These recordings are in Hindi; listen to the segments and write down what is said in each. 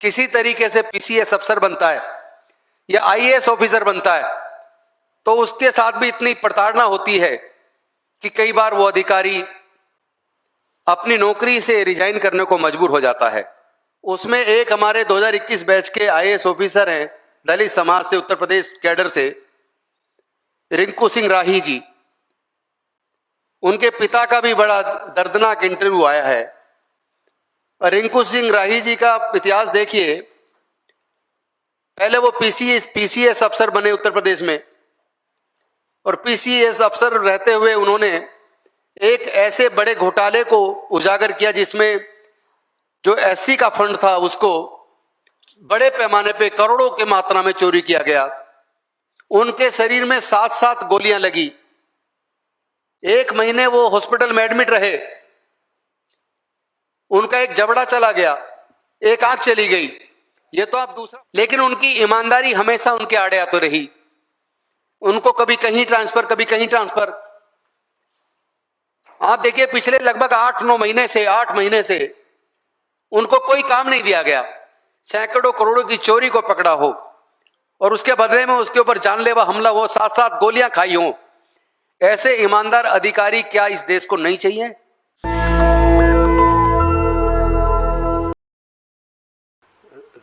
किसी तरीके से पीसीएस अफसर बनता है या आईएएस ऑफिसर बनता है तो उसके साथ भी इतनी प्रताड़ना होती है कि कई बार वो अधिकारी अपनी नौकरी से रिजाइन करने को मजबूर हो जाता है। उसमें एक हमारे 2021 बैच के आईएएस ऑफिसर हैं, दलित समाज से, उत्तर प्रदेश कैडर से, रिंकू सिंह राही जी। उनके पिता का भी बड़ा दर्दनाक इंटरव्यू आया है। और रिंकू सिंह राही जी का इतिहास देखिए, पहले वो पीसीएस अफसर बने उत्तर प्रदेश में, और पीसीएस अफसर रहते हुए उन्होंने एक ऐसे बड़े घोटाले को उजागर किया जिसमें जो एससी का फंड था उसको बड़े पैमाने पे करोड़ों की मात्रा में चोरी किया गया। उनके शरीर में 7-7 गोलियां लगी। 1 महीने वो हॉस्पिटल में एडमिट रहे। उनका एक जबड़ा चला गया, एक आंख चली गई। ये तो आप दूसरा, लेकिन उनकी ईमानदारी हमेशा उनके आड़े आते रही। उनको कभी कहीं ट्रांसफर, कभी कहीं ट्रांसफर। आप देखिए पिछले लगभग 8 महीने से उनको कोई काम नहीं दिया गया। सैकड़ों करोड़ों की चोरी को पकड़ा हो और उसके बदले में उसके ऊपर जानलेवा हमला हो, 7-7 गोलियां खाई हो। ऐसे ईमानदार अधिकारी क्या इस देश को नहीं चाहिए?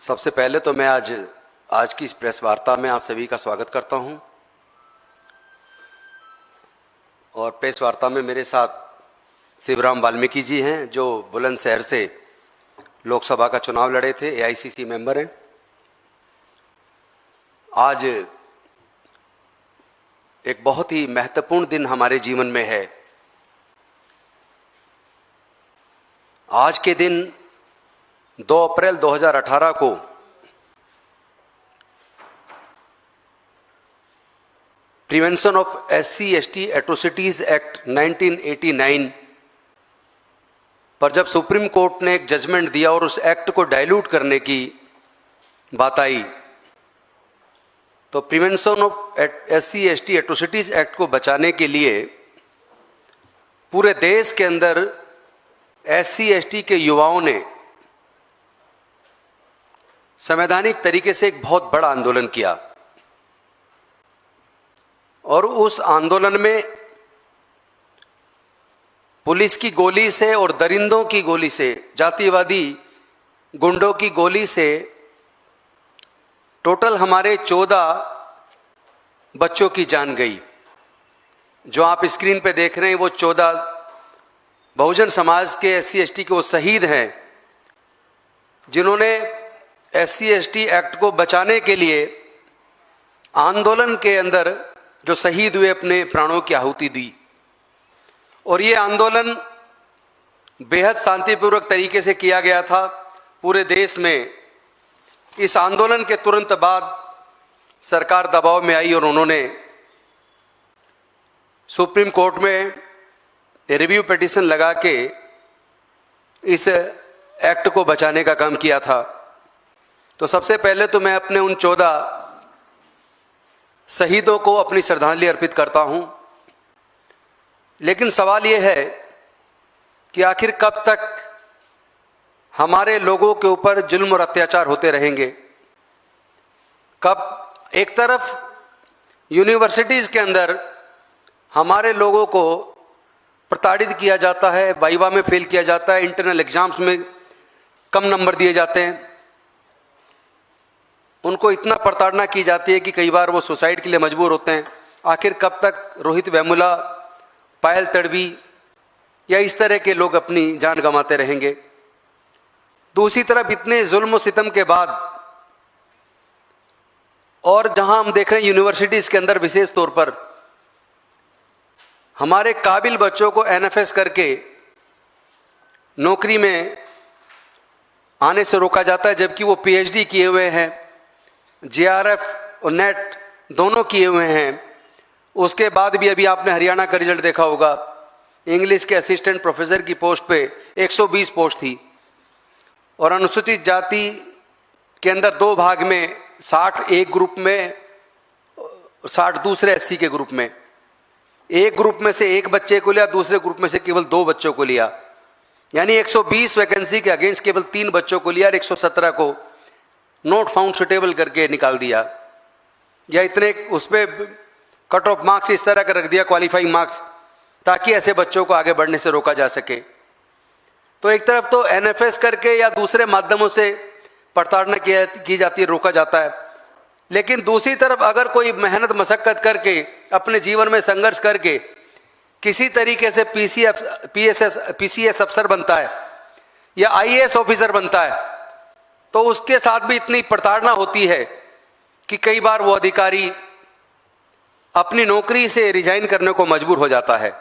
सबसे पहले तो मैं आज की इस प्रेस वार्ता में आप सभी का स्वागत करता हूं। और प्रेस वार्ता में मेरे साथ शिवराम वाल्मीकि जी हैं, जो बुलंदशहर से लोकसभा का चुनाव लड़े थे, एआईसीसी मेंबर हैं। आज एक बहुत ही महत्वपूर्ण दिन हमारे जीवन में है। आज के दिन 2 अप्रैल 2018 को prevention of SC/ST atrocities act 1989 पर जब सुप्रीम कोर्ट ने एक जजमेंट दिया और उस एक्ट को डाइल्यूट करने की बात आई, तो prevention of SC/ST atrocities act को बचाने के लिए पूरे देश के अंदर SC/ST के युवाओं ने संवैधानिक तरीके से एक बहुत बड़ा आंदोलन किया। और उस आंदोलन में पुलिस की गोली से और दरिंदों की गोली से, जातिवादी गुंडों की गोली से टोटल हमारे 14 बच्चों की जान गई। जो आप स्क्रीन पे देख रहे हैं वो 14 बहुजन समाज के SC/ST के वो शहीद हैं जिन्होंने SC/ST एक्ट को बचाने के लिए आंदोलन के अंदर जो शहीद हुए अपने प्राणों की आहुति दी। और ये आंदोलन बेहद शांतिपूर्वक तरीके से किया गया था पूरे देश में। इस आंदोलन के तुरंत बाद सरकार दबाव में आई और उन्होंने सुप्रीम कोर्ट में रिव्यू पिटीशन लगा के इस एक्ट को बचाने का काम किया था। तो सबसे पहले तो मैं अपने उन 14 शहीदों को अपनी श्रद्धांजलि अर्पित करता हूं। लेकिन सवाल यह है कि आखिर कब तक हमारे लोगों के ऊपर जुल्म और अत्याचार होते रहेंगे? कब एक तरफ यूनिवर्सिटीज़ के अंदर हमारे लोगों को प्रताड़ित किया जाता है, वाइवा में फेल किया जाता है, इंटरनल एग्जाम्स में कम नंबर दिए जाते हैं, उनको इतना प्रताड़ना की जाती है कि कई बार वो सुसाइड के लिए मजबूर होते हैं। आखिर कब तक रोहित वेमुला, पायल तड़वी या इस तरह के लोग अपनी जान गंवाते रहेंगे? दूसरी तरफ इतने जुल्म सितम के बाद, और जहां हम देख रहे हैं यूनिवर्सिटीज के अंदर विशेष तौर पर हमारे काबिल बच्चों को NFS करके नौकरी में आने से रोका जाता है, जबकि वो PhD किए हुए हैं, JRF और नेट दोनों किए हुए हैं। उसके बाद भी अभी आपने हरियाणा का रिजल्ट देखा होगा, इंग्लिश के असिस्टेंट प्रोफेसर की पोस्ट पे 120 पोस्ट थी। और अनुसूचित जाति के अंदर 2 भाग में 60 एक ग्रुप में, 60 दूसरे SC के ग्रुप में। एक ग्रुप में से 1 बच्चे को लिया, दूसरे ग्रुप में से केवल 2 बच्चों को लिया। यानी 120 वैकेंसी के अगेंस्ट केवल 3 बच्चों को लिया और 117 को नोट फाउंड सुटेबल करके निकाल दिया, या इतने उस पर कट ऑफ मार्क्स इस तरह का रख दिया, क्वालिफाइंग मार्क्स, ताकि ऐसे बच्चों को आगे बढ़ने से रोका जा सके। तो एक तरफ तो एनएफएस करके या दूसरे माध्यमों से प्रताड़ना की जाती है, रोका जाता है, लेकिन दूसरी तरफ अगर कोई मेहनत मशक्कत करके अपने जीवन में संघर्ष करके किसी तरीके से पीसीएस अफसर बनता है या आईएएस ऑफिसर बनता है, तो उसके साथ भी इतनी प्रताड़ना होती है कि कई बार वो अधिकारी अपनी नौकरी से रिजाइन करने को मजबूर हो जाता है।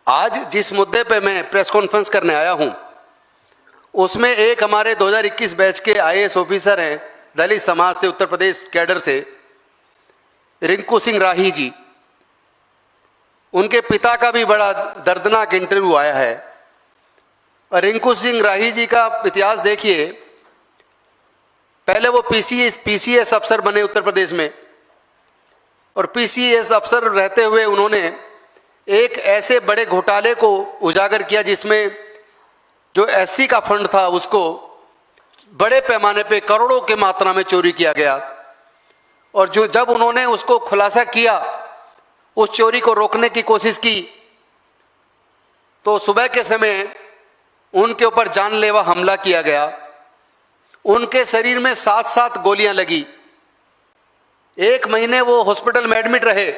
आज जिस मुद्दे पे मैं प्रेस कॉन्फ्रेंस करने आया हूं, उसमें एक हमारे 2021 बैच के आईएएस ऑफिसर हैं, दलित समाज से, उत्तर प्रदेश कैडर से, रिंकू सिंह राही जी। उनके पिता का भी बड़ा दर्दनाक इंटरव्यू आया है। और रिंकू सिंह राही जी का इतिहास देखिए, पहले वो पीसीएस अफसर बने उत्तर प्रदेश में, और पीसीएस अफसर रहते हुए उन्होंने एक ऐसे बड़े घोटाले को उजागर किया जिसमें जो एससी का फंड था उसको बड़े पैमाने पे करोड़ों के मात्रा में चोरी किया गया। और जो जब उन्होंने उसको खुलासा किया, उस चोरी को रोकने की कोशिश की, तो सुबह के समय उनके ऊपर जानलेवा हमला किया गया। उनके शरीर में 7-7 गोलियां लगी। 1 महीने वो हॉस्पिटल में एडमिट रहे।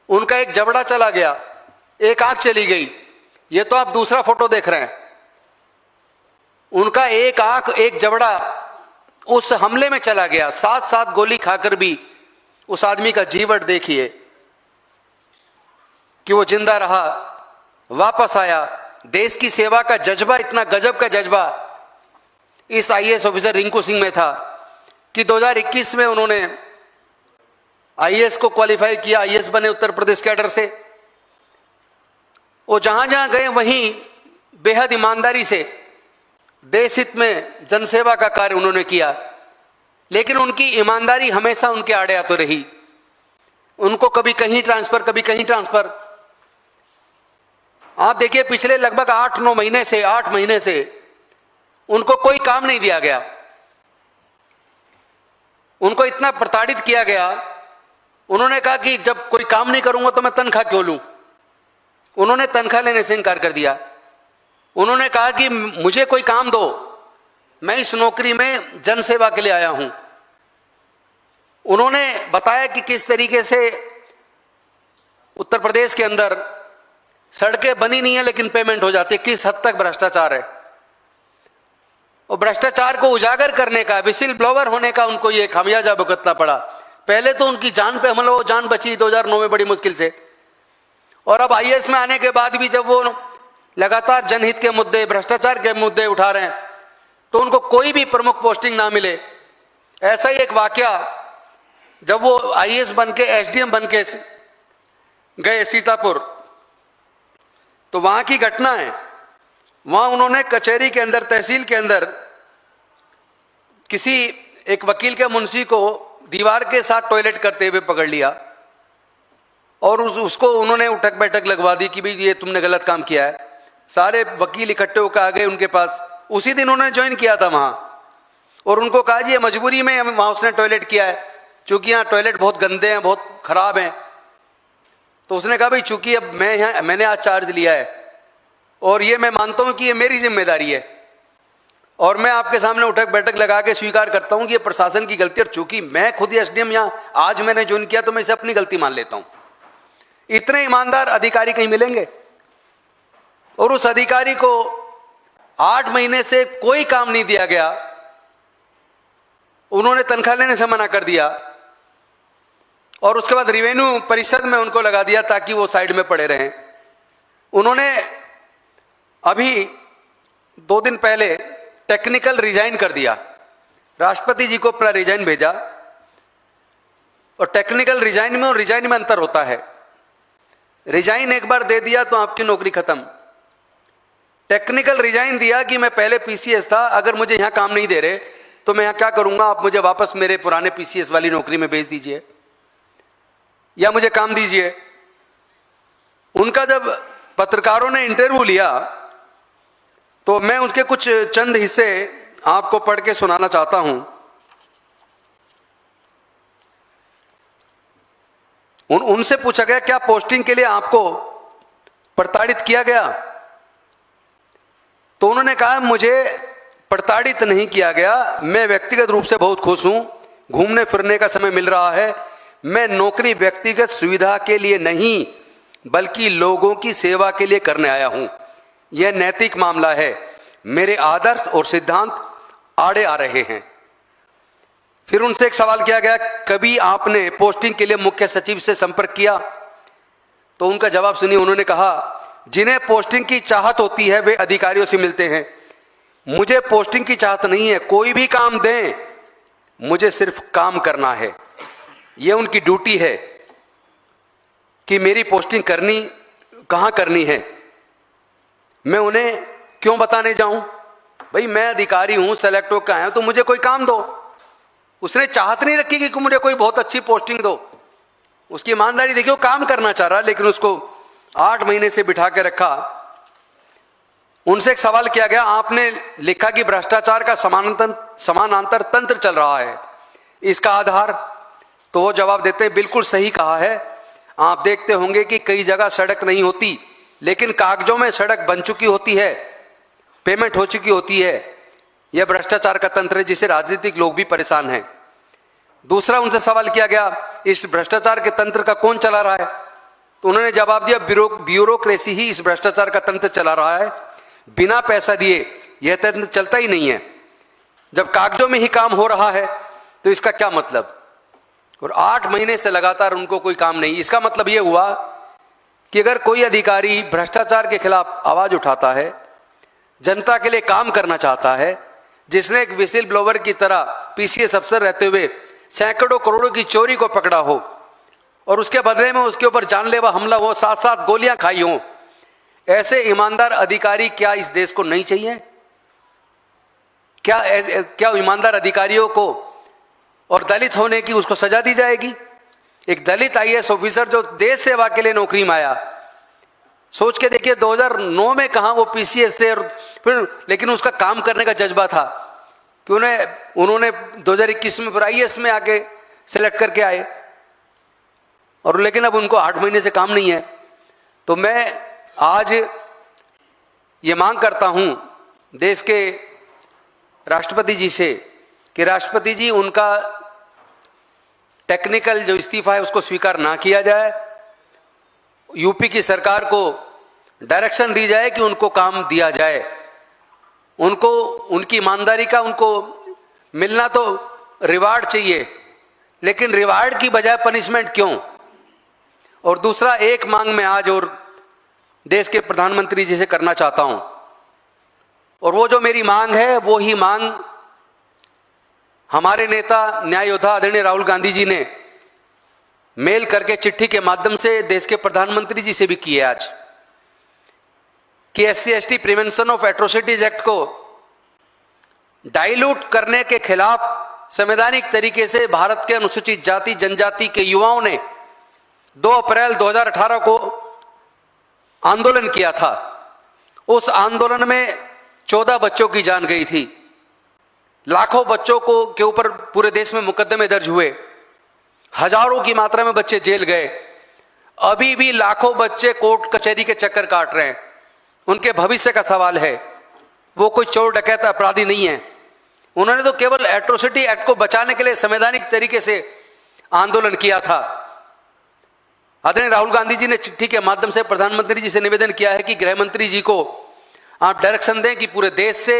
उनका एक जबड़ा चला गया, एक आंख चली गई। ये तो आप दूसरा फोटो देख रहे हैं। उनका एक आंख, एक जबड़ा उस हमले में चला गया। 7-7 गोली खाकर भी उस आदमी का जीवन देखिए कि वो जिंदा रहा, वापस आया। देश की सेवा का जज्बा, इतना गजब का जज्बा इस आईएएस ऑफिसर रिंकू सिंह में था कि 2021 में उन्होंने आईएएस को क्वालिफाई किया, आईएएस बने उत्तर प्रदेश कैडर से। वो जहां जहां गए वहीं बेहद ईमानदारी से देश हित में जनसेवा का कार्य उन्होंने किया। लेकिन उनकी ईमानदारी हमेशा उनके आड़े आते रही। उनको कभी कहीं ट्रांसफर, कभी कहीं ट्रांसफर। आप देखिए, पिछले लगभग 8 महीने से उनको कोई काम नहीं दिया गया। उनको इतना प्रताड़ित किया गया, उन्होंने कहा कि जब कोई काम नहीं करूंगा तो मैं तनख्वाह क्यों लूं। उन्होंने तनख्वाह लेने से इनकार कर दिया। उन्होंने कहा कि मुझे कोई काम दो, मैं इस नौकरी में जनसेवा के लिए आया हूं। उन्होंने बताया कि किस तरीके से उत्तर प्रदेश के अंदर सड़कें बनी नहीं है लेकिन पेमेंट हो जाती है, किस हद तक भ्रष्टाचार है। और भ्रष्टाचार को उजागर करने का, विसिल ब्लोवर होने का उनको ये खामियाजा भुगतना पड़ा। पहले तो उनकी जान पे हमला, वो जान बची 2009 में बड़ी मुश्किल से। और अब आईएएस में आने के बाद भी जब वो लगातार जनहित के मुद्दे, भ्रष्टाचार के मुद्दे उठा रहे हैं, तो उनको कोई भी प्रमुख पोस्टिंग ना मिले। ऐसा ही एक वाकया जब वो आईएएस बन के एसडीएम बन के गए सीतापुर, तो वहां की घटना है। वहां उन्होंने कचहरी के अंदर, तहसील के अंदर किसी एक वकील के मुंशी को दीवार के साथ टॉयलेट करते हुए पकड़ लिया और उसको उन्होंने उठक बैठक लगवा दी कि भाई ये तुमने गलत काम किया है। सारे वकील इकट्ठे होकर आ गए उनके पास। उसी दिन उन्होंने ज्वाइन किया था वहां, और उनको कहा जी ये मजबूरी में वहां उसने टॉयलेट किया है, चूंकि यहाँ टॉयलेट बहुत गंदे हैं, बहुत खराब हैं। तो उसने कहा भाई चूंकि अब मैंने आज चार्ज लिया है और ये मैं मानता हूं कि ये मेरी जिम्मेदारी है, और मैं आपके सामने उठक बैठक लगा के स्वीकार करता हूं कि ये प्रशासन की गलती है, और चूंकि मैं खुद ही एसडीएम यहाँ आज मैंने ज्वाइन किया तो मैं इसे अपनी गलती मान लेता हूं। इतने ईमानदार अधिकारी कहीं मिलेंगे? और उस अधिकारी को 8 महीने से कोई काम नहीं दिया गया। उन्होंने तनख्वाह लेने से मना कर दिया और उसके बाद रेवेन्यू परिषद में उनको लगा दिया ताकि वो साइड में पड़े रहें। उन्होंने अभी 2 दिन पहले टेक्निकल रिजाइन कर दिया, राष्ट्रपति जी को अपना रिजाइन भेजा। और टेक्निकल रिजाइन में और रिजाइन में अंतर होता है। रिजाइन एक बार दे दिया तो आपकी नौकरी खत्म। टेक्निकल रिजाइन दिया कि मैं पहले पीसीएस था, अगर मुझे यहां काम नहीं दे रहे तो मैं यहां क्या करूंगा, आप मुझे वापस मेरे पुराने पीसीएस वाली नौकरी में भेज दीजिए या मुझे काम दीजिए। उनका जब पत्रकारों ने इंटरव्यू लिया तो मैं उसके कुछ चंद हिस्से आपको पढ़ के सुनाना चाहता हूं। उनसे पूछा गया क्या पोस्टिंग के लिए आपको प्रताड़ित किया गया? तो उन्होंने कहा मुझे प्रताड़ित नहीं किया गया, मैं व्यक्तिगत रूप से बहुत खुश हूं, घूमने फिरने का समय मिल रहा है। मैं नौकरी व्यक्तिगत सुविधा के लिए नहीं बल्कि लोगों की सेवा के लिए करने आया हूं। यह नैतिक मामला है, मेरे आदर्श और सिद्धांत आड़े आ रहे हैं। फिर उनसे एक सवाल किया गया कभी आपने पोस्टिंग के लिए मुख्य सचिव से संपर्क किया? तो उनका जवाब सुनिए। उन्होंने कहा जिन्हें पोस्टिंग की चाहत होती है वे अधिकारियों से मिलते हैं, मुझे पोस्टिंग की चाहत नहीं है, कोई भी काम दें, मुझे सिर्फ काम करना है। यह उनकी ड्यूटी है कि मेरी पोस्टिंग करनी कहां करनी है, मैं उन्हें क्यों बताने जाऊं? भाई मैं अधिकारी हूं, सेलेक्ट होकर आया हूं, तो मुझे कोई काम दो। उसने चाहत नहीं रखी कि मुझे कोई बहुत अच्छी पोस्टिंग दो, उसकी ईमानदारी देखिए, वो काम करना चाह रहा, लेकिन उसको 8 महीने से बिठा के रखा। उनसे एक सवाल किया गया आपने लिखा कि भ्रष्टाचार का समानांतर तंत्र चल रहा है, इसका आधार? तो वो जवाब देते हैं बिल्कुल सही कहा है। आप देखते होंगे कि कई जगह सड़क नहीं होती लेकिन कागजों में सड़क बन चुकी होती है, पेमेंट हो चुकी होती है। यह भ्रष्टाचार का तंत्र है जिससे राजनीतिक लोग भी परेशान हैं। दूसरा उनसे सवाल किया गया इस भ्रष्टाचार के तंत्र का कौन चला रहा है? तो उन्होंने जवाब दिया ब्यूरोक्रेसी ही इस भ्रष्टाचार का तंत्र चला रहा है, बिना पैसा दिए यह तंत्र चलता ही नहीं है। जब कागजों में ही काम हो रहा है तो इसका क्या मतलब? और 8 महीने से लगातार उनको कोई काम नहीं। इसका मतलब यह हुआ कि अगर कोई अधिकारी भ्रष्टाचार के खिलाफ आवाज उठाता है, जनता के लिए काम करना चाहता है, जिसने एक विसिल ब्लोवर की तरह पीसीएस अफसर रहते हुए सैकड़ों करोड़ों की चोरी को पकड़ा हो और उसके बदले में उसके ऊपर जानलेवा हमला हो, 7-7 गोलियां खाई हो, ऐसे ईमानदार अधिकारी क्या इस देश को नहीं चाहिए? क्या ईमानदार अधिकारियों को और दलित होने की उसको सजा दी जाएगी? एक दलित आईएएस ऑफिसर जो देश सेवा के लिए नौकरी में आया, सोच के देखिए 2009 में कहां वो पीसीएस थे, और फिर लेकिन उसका काम करने का जज्बा था कि उन्होंने 2021 में फिर आईएएस में आके सिलेक्ट करके आए, और लेकिन अब उनको 8 महीने से काम नहीं है। तो मैं आज ये मांग करता हूं देश के राष्ट्रपति जी से कि राष्ट्रपति जी उनका टेक्निकल जो इस्तीफा है उसको स्वीकार ना किया जाए, यूपी की सरकार को डायरेक्शन दी जाए कि उनको काम दिया जाए, उनको उनकी ईमानदारी का उनको मिलना तो रिवार्ड चाहिए, लेकिन रिवार्ड की बजाय पनिशमेंट क्यों? और दूसरा एक मांग मैं आज और देश के प्रधानमंत्री जी से करना चाहता हूं, और वो जो मेरी मांग है वो ही मांग हमारे नेता न्याय योद्धा आदरणीय राहुल गांधी जी ने मेल करके चिट्ठी के माध्यम से देश के प्रधानमंत्री जी से भी की है आज, कि SC/ST prevention of atrocities act को डाइल्यूट करने के खिलाफ संवैधानिक तरीके से भारत के अनुसूचित जाति जनजाति के युवाओं ने 2 अप्रैल 2018 को आंदोलन किया था। उस आंदोलन में 14 बच्चों की जान गई थी, लाखों बच्चों के ऊपर पूरे देश में मुकदमे दर्ज हुए, हजारों की मात्रा में बच्चे जेल गए, अभी भी लाखों बच्चे कोर्ट कचहरी के चक्कर काट रहे हैं। उनके भविष्य का सवाल है, वो कोई चोर डकैत अपराधी नहीं है। उन्होंने तो केवल एट्रोसिटी एक्ट को बचाने के लिए संवैधानिक तरीके से आंदोलन किया था। आदरणीय राहुल गांधी जी ने चिट्ठी के माध्यम से प्रधानमंत्री जी से निवेदन किया है कि गृह मंत्री जी को आप डायरेक्शन दें कि पूरे देश से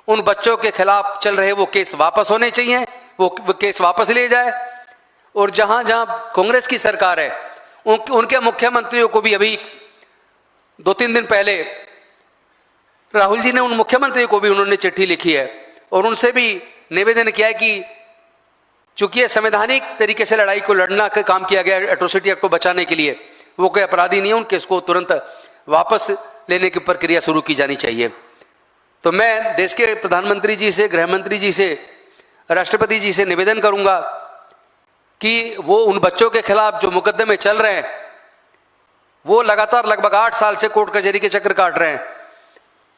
उन बच्चों के खिलाफ चल रहे वो केस वापस होने चाहिए, वो केस वापस लिए जाए। और जहां जहां कांग्रेस की सरकार है उनके मुख्यमंत्रियों को भी अभी 2-3 दिन पहले राहुल जी ने उन मुख्यमंत्रियों को भी उन्होंने चिट्ठी लिखी है और उनसे भी निवेदन किया है कि चूंकि ये संवैधानिक तरीके से लड़ाई को लड़ना का काम किया गया एट्रोसिटी एक्ट को बचाने के लिए, वो कोई अपराधी नहीं है, उनके इसको तुरंत वापस लेने की प्रक्रिया शुरू की जानी चाहिए। तो मैं देश के प्रधानमंत्री जी से, गृह मंत्री जी से, राष्ट्रपति जी से निवेदन करूंगा कि वो उन बच्चों के खिलाफ जो मुकदमे चल रहे हैं, वो लगातार लगभग 8 साल से कोर्ट कचहरी के चक्कर काट रहे हैं,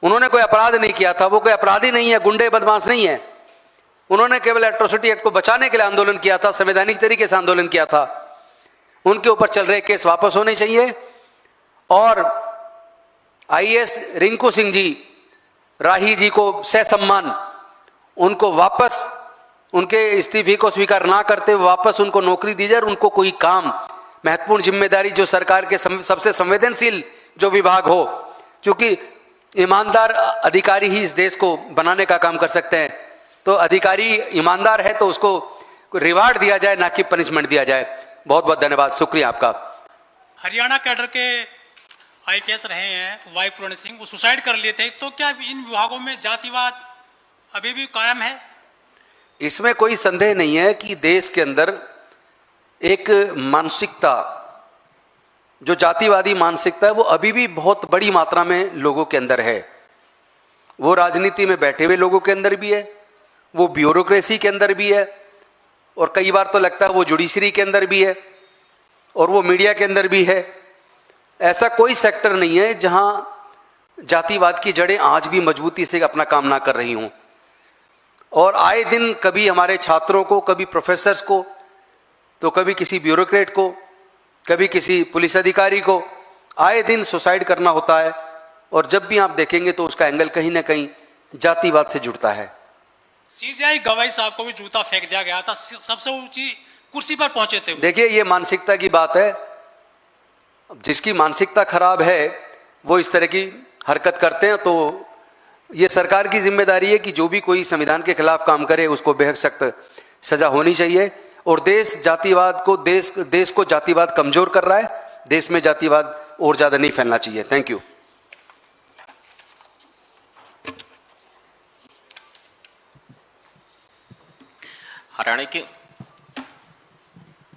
उन्होंने कोई अपराध नहीं किया था, वो कोई अपराधी नहीं है, गुंडे बदमाश नहीं है। उन्होंने केवल एट्रोसिटी एक्ट को बचाने के लिए आंदोलन किया था, संवैधानिक तरीके से आंदोलन किया था। उनके ऊपर चल रहे केस वापस होने चाहिए और आईएएस रिंकू सिंह जी, राही जी को ससम्मान उनको वापस, उनके इस्तीफे को स्वीकार ना करते हुए वापस उनको नौकरी दी जाए और उनको कोई काम, महत्वपूर्ण जिम्मेदारी जो सरकार के सबसे संवेदनशील जो विभाग हो, क्योंकि ईमानदार अधिकारी ही इस देश को बनाने का काम कर सकते हैं, तो अधिकारी ईमानदार है तो उसको रिवार्ड दिया जाए, ना कि पनिशमेंट दिया जाए। बहुत बहुत धन्यवाद, शुक्रिया आपका। हरियाणा कैडर के आईपीएस रहे हैं वाई पूर्ण सिंह, वो सुसाइड कर लिए थे, तो क्या इन विभागों में जातिवाद अभी भी कायम है? इसमें कोई संदेह नहीं है कि देश के अंदर एक मानसिकता, जो जातिवादी मानसिकता है, वो अभी भी बहुत बड़ी मात्रा में लोगों के अंदर है। वो राजनीति में बैठे हुए लोगों के अंदर भी है, वो ब्यूरोक्रेसी के अंदर भी है, और कई बार तो लगता है वो जुडिशरी के अंदर भी है, और वो मीडिया के अंदर भी है। ऐसा कोई सेक्टर नहीं है जहां जातिवाद की जड़ें आज भी मजबूती से अपना काम ना कर रही हों। और आए दिन कभी हमारे छात्रों को, कभी प्रोफेसर्स को, तो कभी किसी ब्यूरोक्रेट को, कभी किसी पुलिस अधिकारी को आए दिन सुसाइड करना होता है। और जब भी आप देखेंगे तो उसका एंगल कहीं ना कहीं जातिवाद से जुड़ता है। सीजीआई गवाई साहब को भी जूता फेंक दिया गया था, सबसे ऊंची कुर्सी पर पहुंचे थे। देखिए, ये मानसिकता की बात है। जिसकी मानसिकता खराब है वो इस तरह की हरकत करते हैं, तो ये सरकार की जिम्मेदारी है कि जो भी कोई संविधान के खिलाफ काम करे उसको बेहद सख्त सजा होनी चाहिए। और देश जातिवाद को, देश को जातिवाद कमजोर कर रहा है। देश में जातिवाद और ज्यादा नहीं फैलना चाहिए। Thank you.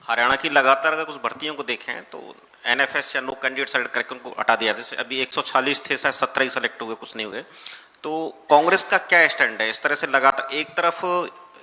हरियाणा की लगातार अगर कुछ भर्तियों को देखें तो एनएफएस या नो कैंडिडेट सेलेक्ट करके उनको हटा दिया। जैसे अभी 140 थे, शायद 17 ही सेलेक्ट हुए, कुछ नहीं हुए। तो कांग्रेस का क्या स्टैंड है? इस तरह से लगातार एक तरफ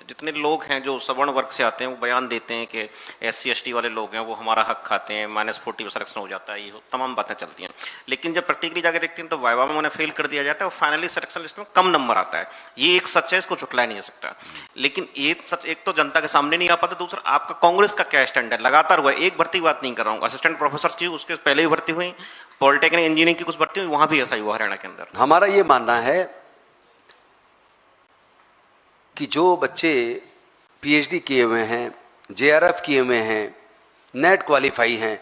जितने लोग हैं जो सवर्ण वर्ग से आते हैं वो बयान देते हैं कि SC ST वाले लोग हैं वो हमारा हक खाते हैं, -40 में सिलेक्शन हो जाता है, ये तमाम बातें चलती हैं। लेकिन जब प्रैक्टिकली जाके देखते हैं तो वाइवा में उन्हें फेल कर दिया जाता है और फाइनली सिलेक्शन लिस्ट में कम नंबर आता है। ये एक सच है, इसको झुटलाया नहीं जा सकता। लेकिन ये सच एक तो जनता के सामने नहीं आ पाता, दूसरा आपका कांग्रेस का क्या स्टैंड है? लगातार हुआ, एक भर्ती की बात नहीं कर रहा हूँ, असिस्टेंट प्रोफेसर की उसके पहले ही भर्ती हुई, पॉलिटेक्निक इंजीनियरिंग की कुछ भर्ती हुई, वहां भी ऐसा ही हुआ हरियाणा के अंदर। हमारा ये मानना है कि जो बच्चे PhD किए हुए हैं, JRF किए हुए हैं, नेट क्वालिफाई हैं,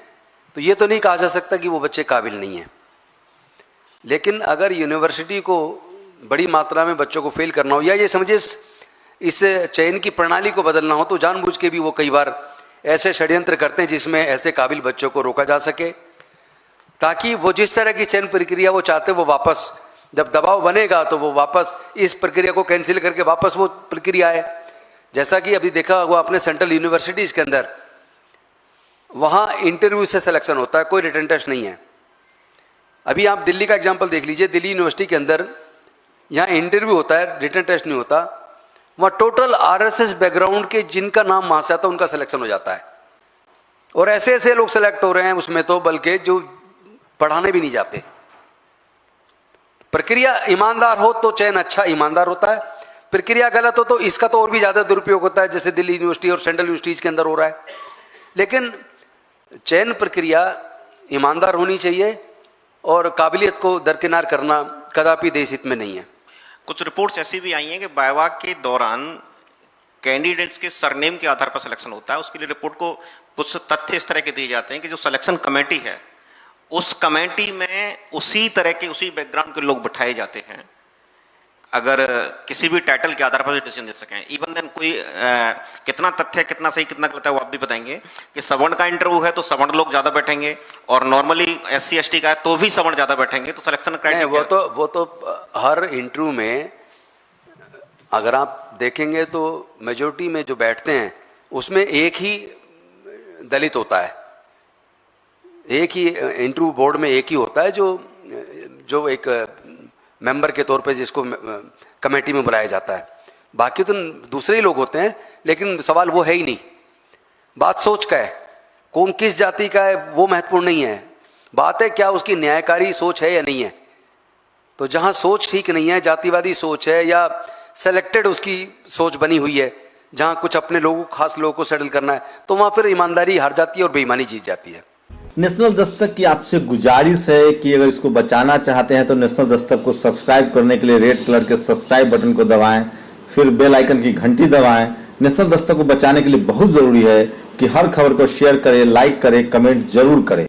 तो ये तो नहीं कहा जा सकता कि वो बच्चे काबिल नहीं हैं। लेकिन अगर यूनिवर्सिटी को बड़ी मात्रा में बच्चों को फेल करना हो, या ये समझिए इस चयन की प्रणाली को बदलना हो, तो जानबूझ के भी वो कई बार ऐसे षड्यंत्र करते हैं जिसमें ऐसे काबिल बच्चों को रोका जा सके, ताकि वो जिस तरह की चयन प्रक्रिया वो चाहते वो वापस, जब दबाव बनेगा तो वो वापस इस प्रक्रिया को कैंसिल करके वापस वो प्रक्रिया है। जैसा कि अभी देखा हुआ अपने सेंट्रल यूनिवर्सिटीज़ के अंदर, वहाँ इंटरव्यू से सिलेक्शन होता है, कोई रिटन टेस्ट नहीं है। अभी आप दिल्ली का एग्जांपल देख लीजिए, दिल्ली यूनिवर्सिटी के अंदर यहाँ इंटरव्यू होता है, रिटन टेस्ट नहीं होता। वहाँ टोटल RSS बैकग्राउंड के जिनका नाम वहाँ से आता है उनका सिलेक्शन हो जाता है। और ऐसे ऐसे लोग सेलेक्ट हो रहे हैं उसमें तो, बल्कि जो पढ़ाने भी नहीं जाते। प्रक्रिया ईमानदार हो तो चयन अच्छा ईमानदार होता है, प्रक्रिया गलत हो तो इसका तो और भी ज़्यादा दुरुपयोग होता है, जैसे दिल्ली यूनिवर्सिटी और सेंट्रल यूनिवर्सिटीज़ के अंदर हो रहा है। लेकिन चयन प्रक्रिया ईमानदार होनी चाहिए और काबिलियत को दरकिनार करना कदापि देश हित में नहीं है। कुछ रिपोर्ट्स ऐसी भी आई हैं कि वाइवा के दौरान कैंडिडेट्स के सरनेम के आधार पर सिलेक्शन होता है। उसके लिए रिपोर्ट को कुछ तथ्य इस तरह के दिए जाते हैं कि जो सिलेक्शन कमेटी है उस कमेटी में उसी तरह के, उसी बैकग्राउंड के लोग बिठाए जाते हैं अगर किसी भी टाइटल के आधार पर डिसीजन दे सकें। इवन देन कोई कितना तथ्य, कितना सही कितना गलत है वो आप भी बताएंगे कि सवर्ण का इंटरव्यू है तो सवर्ण लोग ज्यादा बैठेंगे, और नॉर्मली SC ST का है तो भी सवर्ण ज्यादा बैठेंगे, तो सिलेक्शन क्राइटेरिया वो तो हर इंटरव्यू में अगर आप देखेंगे तो मेजोरिटी में जो बैठते हैं उसमें एक ही दलित होता है, एक ही इंटरव्यू बोर्ड में एक ही होता है जो एक मेंबर के तौर पे जिसको कमेटी में बुलाया जाता है। बाकी तो दूसरे ही लोग होते हैं, लेकिन सवाल वो है ही नहीं। बात सोच का है, कौन किस जाति का है वो महत्वपूर्ण नहीं है, बात है क्या उसकी न्यायकारी सोच है या नहीं है। तो जहां सोच ठीक नहीं है, जातिवादी सोच है या सेलेक्टेड उसकी सोच बनी हुई है, जहां कुछ अपने लोगों, खास लोगों को सेटल करना है, तो वहां फिर ईमानदारी हार जाती है और बेईमानी जीत जाती है। नेशनल दस्तक की आपसे गुजारिश है कि अगर इसको बचाना चाहते हैं तो नेशनल दस्तक को सब्सक्राइब करने के लिए रेड कलर के सब्सक्राइब बटन को दबाएं, फिर बेल आइकन की घंटी दबाएं। नेशनल दस्तक को बचाने के लिए बहुत जरूरी है कि हर खबर को शेयर करें, लाइक करें, कमेंट जरूर करें।